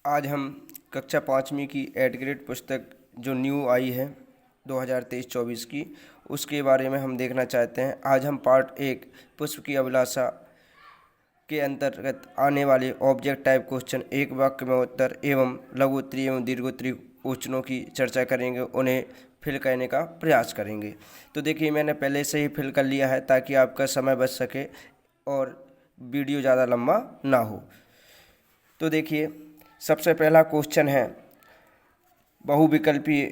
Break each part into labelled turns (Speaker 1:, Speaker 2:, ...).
Speaker 1: आज हम कक्षा 5वीं की एड ग्रेड पुस्तक जो न्यू आई है 2023-24 की, उसके बारे में हम देखना चाहते हैं। आज हम पार्ट 1 पुष्प की अभिलाषा के अंतर्गत आने वाले ऑब्जेक्ट टाइप क्वेश्चन, एक वाक्य में उत्तर एवं लघुत्तरीय एवं दीर्घोत्तरीय क्वेश्चनों की चर्चा करेंगे, उन्हें फिल करने का प्रयास करेंगे। तो देखिए, मैंने पहले से ही फिल कर लिया है ताकि आपका समय बच सके और वीडियो ज़्यादा लंबा ना हो। तो देखिए, सबसे पहला क्वेश्चन है बहुविकल्पीय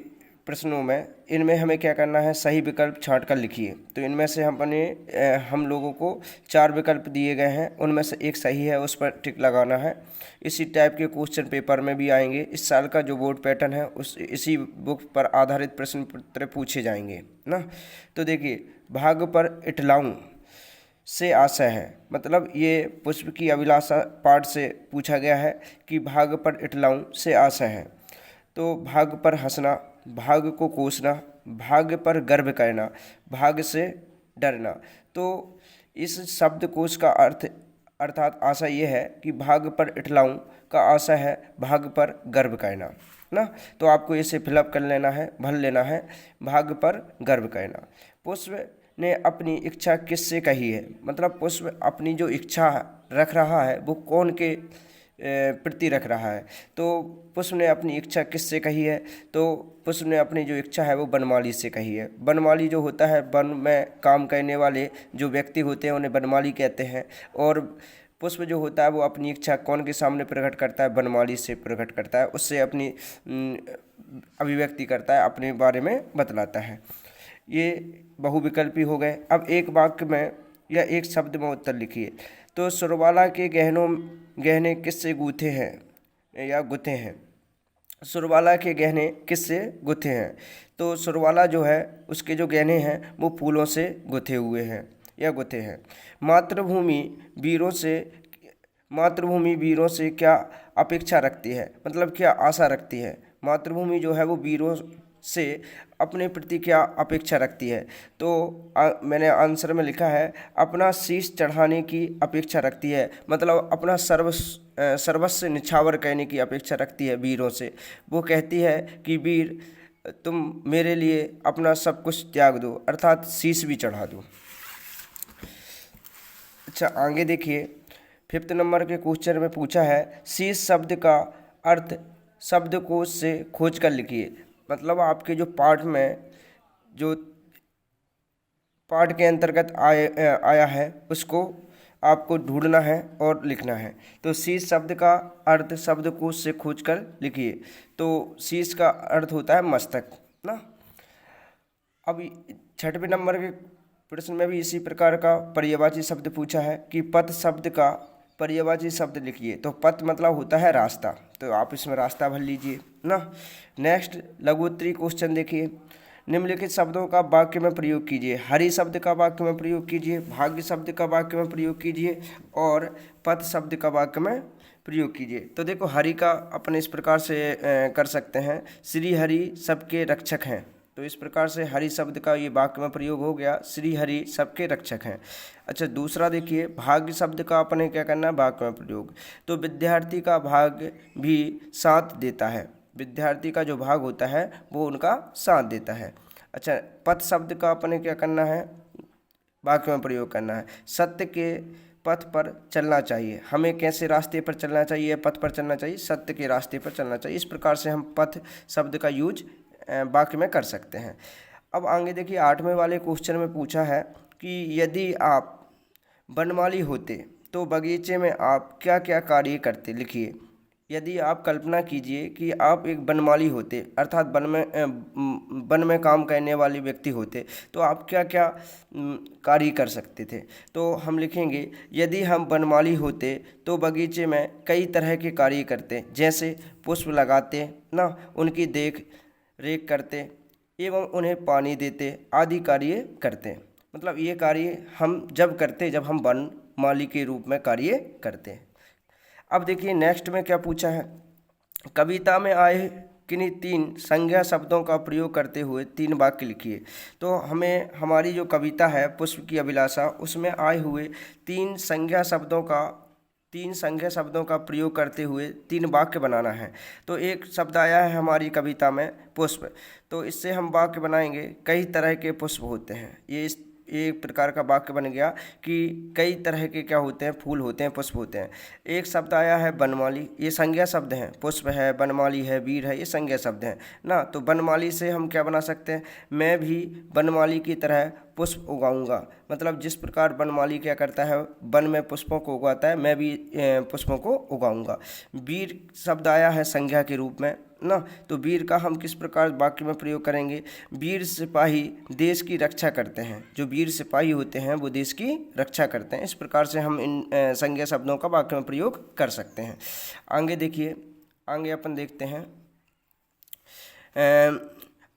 Speaker 1: प्रश्नों में। इनमें हमें क्या करना है, सही विकल्प छांट कर लिखिए। तो इनमें से हम लोगों को 4 विकल्प दिए गए हैं, उनमें से एक सही है, उस पर टिक लगाना है। इसी टाइप के क्वेश्चन पेपर में भी आएंगे। इस साल का जो बोर्ड पैटर्न है इसी बुक पर आधारित प्रश्न पत्र पूछे जाएंगे ना। तो देखिए, भाग पर इटलाऊं से आशय है, मतलब ये पुष्प की अभिलाषा पाठ से पूछा गया है कि भाग पर इटलाऊं से आशय है। तो भाग पर हंसना, भाग को कोसना, भाग पर गर्व करना, भाग से डरना। तो इस शब्दकोश का अर्थात आशय ये है कि भाग पर इटलाऊं का आशय है भाग पर गर्व करना ना। तो आपको इसे फिलअप कर लेना है, भर लेना है, भाग पर गर्व करना। पुष्प ने अपनी इच्छा किससे कही है, मतलब पुष्प अपनी जो इच्छा रख रहा है वो कौन के प्रति रख रहा है। तो पुष्प ने अपनी इच्छा किससे कही है, तो पुष्प ने अपनी जो इच्छा है वो बनमाली से कही है। बनमाली जो होता है, वन में काम करने वाले जो व्यक्ति होते हैं उन्हें बनमाली कहते हैं। और पुष्प जो होता है वो अपनी इच्छा कौन के सामने प्रकट करता है, बनमाली से प्रकट करता है, उससे अपनी अभिव्यक्ति करता है, अपने बारे में बतलाता है। ये बहुविकल्पी हो गए। अब एक वाक्य में या एक शब्द में उत्तर लिखिए। तो सुरबाला के गहने किससे गूंथे हैं या गुथे हैं। सुरबाला के गहने किससे गुथे हैं। तो सुरबाला जो है उसके जो गहने हैं वो फूलों से गुथे हुए हैं या गुथे हैं। मातृभूमि वीरों से क्या अपेक्षा रखती है, मतलब क्या आशा रखती है। मातृभूमि जो है वो वीरों से अपने प्रति क्या अपेक्षा रखती है। तो मैंने आंसर में लिखा है अपना शीश चढ़ाने की अपेक्षा रखती है, मतलब अपना सर्वस्व निछावर करने की अपेक्षा रखती है वीरों से। वो कहती है कि वीर तुम मेरे लिए अपना सब कुछ त्याग दो, अर्थात शीश भी चढ़ा दो। अच्छा, आगे देखिए, 5th नंबर के क्वेश्चन में पूछा है शीश शब्द का अर्थ शब्दकोश से खोज कर लिखिए। मतलब आपके जो पाठ में जो पाठ के अंतर्गत आया है उसको आपको ढूंढना है और लिखना है। तो शीश शब्द का अर्थ शब्दकोश से खोज कर लिखिए। तो शीश का अर्थ होता है मस्तक ना। अब 6वें नंबर के प्रश्न में भी इसी प्रकार का पर्यायवाची शब्द पूछा है कि पथ शब्द का पर्यायवाची शब्द लिखिए। तो पथ मतलब होता है रास्ता, तो आप इसमें रास्ता भर लीजिए ना। नेक्स्ट लघुत्तरीय क्वेश्चन देखिए। निम्नलिखित शब्दों का वाक्य में प्रयोग कीजिए। हरि शब्द का वाक्य में प्रयोग कीजिए, भाग्य शब्द का वाक्य में प्रयोग कीजिए और पथ शब्द का वाक्य में प्रयोग कीजिए। तो देखो, हरि का अपन इस प्रकार से कर सकते हैं, श्री हरि सबके रक्षक हैं। तो इस प्रकार से हरि शब्द का ये वाक्य में प्रयोग हो गया, श्री हरि सबके रक्षक हैं। अच्छा, दूसरा देखिए, भाग्य शब्द का अपने क्या करना है, वाक्य में प्रयोग। तो विद्यार्थी का भाग्य भी साथ देता है, विद्यार्थी का जो भाग होता है वो उनका साथ देता है। अच्छा, पथ शब्द का अपने क्या करना है, वाक्य में प्रयोग करना है। सत्य के पथ पर चलना चाहिए, हमें कैसे रास्ते पर चलना चाहिए, पथ पर चलना चाहिए, सत्य के रास्ते पर चलना चाहिए। इस प्रकार से हम पथ शब्द का यूज वाक्य में कर सकते हैं। अब आगे देखिए, 8वें वाले क्वेश्चन में पूछा है कि यदि आप बनमाली होते तो बगीचे में आप क्या क्या कार्य करते, लिखिए। यदि आप कल्पना कीजिए कि आप एक बनमाली होते, अर्थात वन में काम करने वाले व्यक्ति होते, तो आप क्या क्या कार्य कर सकते थे। तो हम लिखेंगे यदि हम बनमाली होते तो बगीचे में कई तरह के कार्य करते, जैसे पुष्प लगाते ना, उनकी देख रेख करते एवं उन्हें पानी देते आदि कार्य करते। मतलब ये कार्य हम जब करते जब हम वन माली के रूप में कार्य करते। अब देखिए, नेक्स्ट में क्या पूछा है, कविता में आए किन्हीं 3 संज्ञा शब्दों का प्रयोग करते हुए 3 वाक्य लिखिए। तो हमें हमारी जो कविता है पुष्प की अभिलाषा, उसमें आए हुए 3 संज्ञा शब्दों का तीन संज्ञा शब्दों का प्रयोग करते हुए 3 वाक्य बनाना है। तो एक शब्द आया है हमारी कविता में पुष्प, तो इससे हम वाक्य बनाएंगे कई तरह के पुष्प होते हैं। ये एक प्रकार का वाक्य बन गया कि कई तरह के क्या होते हैं, फूल होते हैं, पुष्प होते हैं। एक शब्द आया है बनमाली, ये संज्ञा शब्द हैं, पुष्प है, बनमाली है, वीर है, ये संज्ञा शब्द हैं ना। तो बनमाली से हम क्या बना सकते हैं, मैं भी बनमाली की तरह पुष्प उगाऊंगा। मतलब जिस प्रकार बनमाली क्या करता है, वन में पुष्पों को उगाता है, मैं भी पुष्पों को उगाऊंगा। वीर शब्द आया है संज्ञा के रूप में ना। तो वीर का हम किस प्रकार वाक्य में प्रयोग करेंगे, वीर सिपाही देश की रक्षा करते हैं। जो वीर सिपाही होते हैं वो देश की रक्षा करते हैं। इस प्रकार से हम इन संज्ञा शब्दों का वाक्य में प्रयोग कर सकते हैं। आगे देखिए, आगे अपन देखते हैं,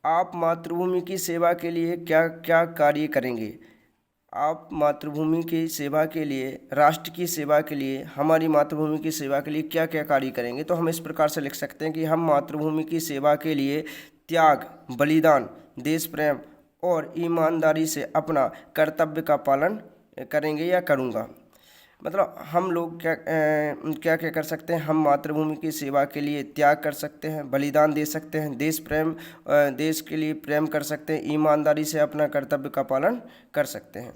Speaker 1: आप मातृभूमि की सेवा के लिए क्या क्या कार्य करेंगे। आप मातृभूमि की सेवा के लिए, राष्ट्र की सेवा के लिए, हमारी मातृभूमि की सेवा के लिए क्या क्या कार्य करेंगे। तो हम इस प्रकार से लिख सकते हैं कि हम मातृभूमि की सेवा के लिए त्याग, बलिदान, देश प्रेम और ईमानदारी से अपना कर्तव्य का पालन करेंगे या करूँगा। मतलब हम लोग क्या क्या क्या कर सकते हैं, हम मातृभूमि की सेवा के लिए त्याग कर सकते हैं, बलिदान दे सकते हैं, देश प्रेम, देश के लिए प्रेम कर सकते हैं, ईमानदारी से अपना कर्तव्य का पालन कर सकते हैं,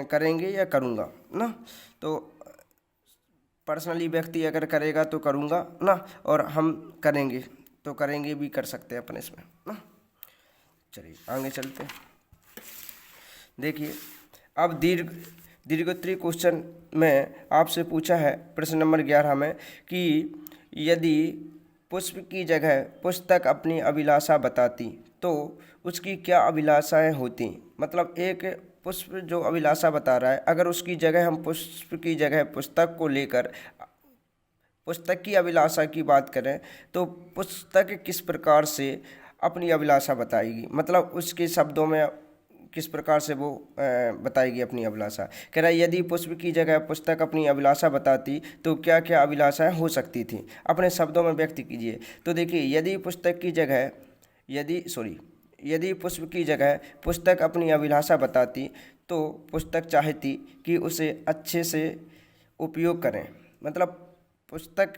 Speaker 1: करेंगे या करूँगा ना। तो पर्सनली व्यक्ति अगर करेगा तो करूँगा ना, और हम करेंगे तो करेंगे भी कर सकते हैं अपन इसमें ना। चलिए आगे चलते हैं। देखिए, अब दीर्घोत्तरी क्वेश्चन में आपसे पूछा है प्रश्न नंबर 11 में कि यदि पुष्प की जगह पुस्तक अपनी अभिलाषा बताती तो उसकी क्या अभिलाषाएं होती। मतलब एक पुष्प जो अभिलाषा बता रहा है, अगर उसकी जगह हम पुष्प की जगह पुस्तक को लेकर पुस्तक की अभिलाषा की बात करें तो पुस्तक किस प्रकार से अपनी अभिलाषा बताएगी। मतलब उसके शब्दों में किस प्रकार से वो बताएगी अपनी अभिलाषा। कह रहा है यदि पुष्प की जगह पुस्तक अपनी अभिलाषा बताती तो क्या क्या अभिलाषाएं हो सकती थी, अपने शब्दों में व्यक्त कीजिए। तो देखिए, यदि पुष्प की जगह पुस्तक अपनी अभिलाषा बताती तो पुस्तक चाहती कि उसे अच्छे से उपयोग करें। मतलब पुस्तक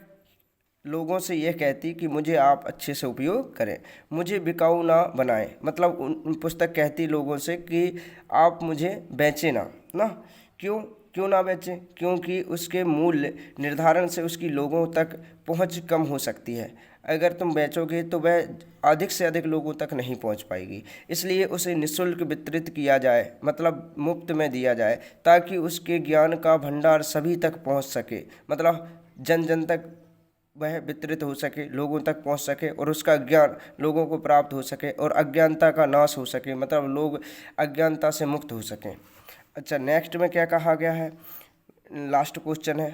Speaker 1: लोगों से यह कहती कि मुझे आप अच्छे से उपयोग करें, मुझे बिकाऊ ना बनाएं। मतलब पुस्तक कहती लोगों से कि आप मुझे बेचें ना। क्यों ना बेचें, क्योंकि उसके मूल्य निर्धारण से उसकी लोगों तक पहुंच कम हो सकती है। अगर तुम बेचोगे तो वह अधिक से अधिक लोगों तक नहीं पहुंच पाएगी, इसलिए उसे निःशुल्क वितरित किया जाए, मतलब मुफ्त में दिया जाए, ताकि उसके ज्ञान का भंडार सभी तक पहुंच सके। मतलब जन जन तक वह वितरित हो सके, लोगों तक पहुंच सके और उसका ज्ञान लोगों को प्राप्त हो सके और अज्ञानता का नाश हो सके, मतलब लोग अज्ञानता से मुक्त हो सकें। अच्छा, नेक्स्ट में क्या कहा गया है, लास्ट क्वेश्चन है।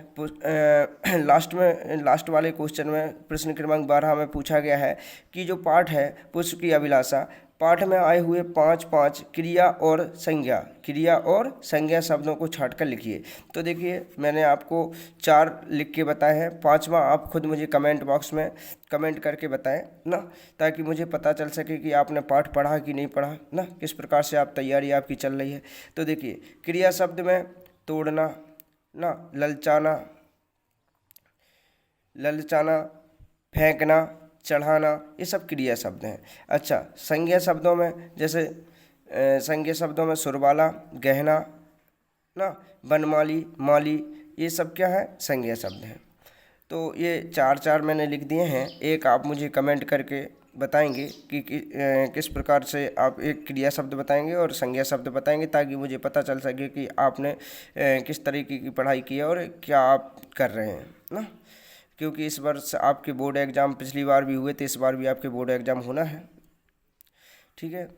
Speaker 1: लास्ट वाले क्वेश्चन में प्रश्न क्रमांक 12 में पूछा गया है कि जो पाठ है पुष्प की अभिलाषा, पाठ में आए हुए 5 क्रिया और संज्ञा शब्दों को छांटकर लिखिए। तो देखिए, मैंने आपको 4 लिख के बताए हैं, 5वां आप खुद मुझे कमेंट बॉक्स में कमेंट करके बताएं ना, ताकि मुझे पता चल सके कि आपने पाठ पढ़ा कि नहीं पढ़ा ना, किस प्रकार से आप तैयारी आपकी चल रही है। तो देखिए, क्रिया शब्द में तोड़ना ना, ललचाना, फेंकना, चढ़ाना, ये सब क्रिया शब्द हैं। अच्छा, संज्ञा शब्दों में जैसे संज्ञा शब्दों में सुरबाला, गहना ना, बनमाली, माली, ये सब क्या है, संज्ञा शब्द हैं। तो ये 4 मैंने लिख दिए हैं। एक आप मुझे कमेंट करके बताएंगे कि किस प्रकार से आप एक क्रिया शब्द बताएंगे और संज्ञा शब्द बताएंगे, ताकि मुझे पता चल सके कि आपने किस तरीके की पढ़ाई की है और क्या आप कर रहे हैं ना। क्योंकि इस वर्ष आपके बोर्ड एग्ज़ाम पिछली बार भी हुए थे, इस बार भी आपके बोर्ड एग्ज़ाम होना है। ठीक है।